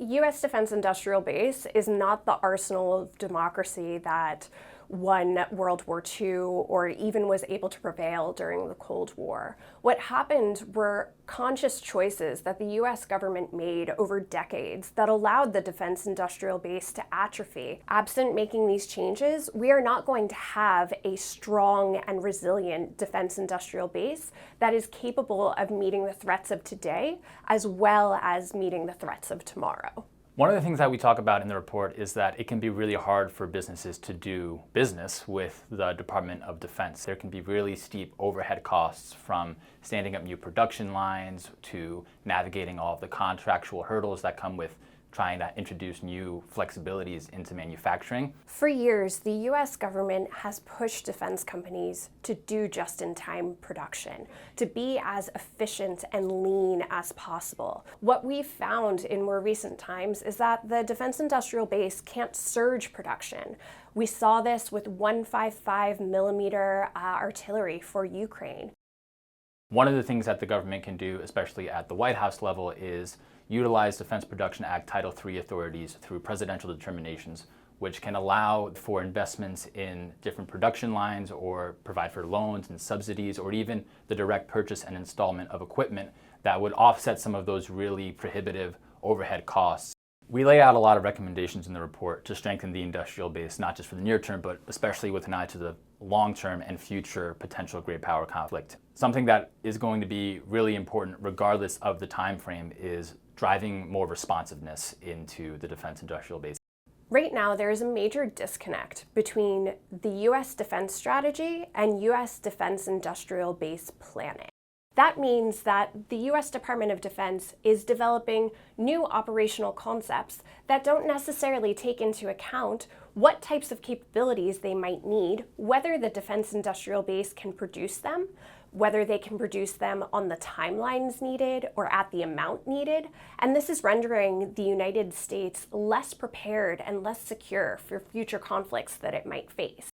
U.S. defense industrial base is not the arsenal of democracy that won World War II or even was able to prevail during the Cold War. What happened were conscious choices that the U.S. government made over decades that allowed the defense industrial base to atrophy. Absent making these changes, we are not going to have a strong and resilient defense industrial base that is capable of meeting the threats of today as well as meeting the threats of tomorrow. One of the things that we talk about in the report is that it can be really hard for businesses to do business with the Department of Defense. There can be really steep overhead costs, from standing up new production lines to navigating all of the contractual hurdles that come with trying to introduce new flexibilities into manufacturing. For years, the U.S. government has pushed defense companies to do just-in-time production, to be as efficient and lean as possible. What we've found in more recent times is that the defense industrial base can't surge production. We saw this with 155 millimeter artillery for Ukraine. One of the things that the government can do, especially at the White House level, is utilize Defense Production Act Title III authorities through presidential determinations, which can allow for investments in different production lines or provide for loans and subsidies, or even the direct purchase and installment of equipment that would offset some of those really prohibitive overhead costs. We lay out a lot of recommendations in the report to strengthen the industrial base, not just for the near term, but especially with an eye to the long-term and future potential great power conflict. Something that is going to be really important regardless of the time frame is driving more responsiveness into the defense industrial base. Right now, there is a major disconnect between the U.S. defense strategy and U.S. defense industrial base planning. That means that the U.S. Department of Defense is developing new operational concepts that don't necessarily take into account what types of capabilities they might need, whether the defense industrial base can produce them, whether they can produce them on the timelines needed or at the amount needed. And this is rendering the United States less prepared and less secure for future conflicts that it might face.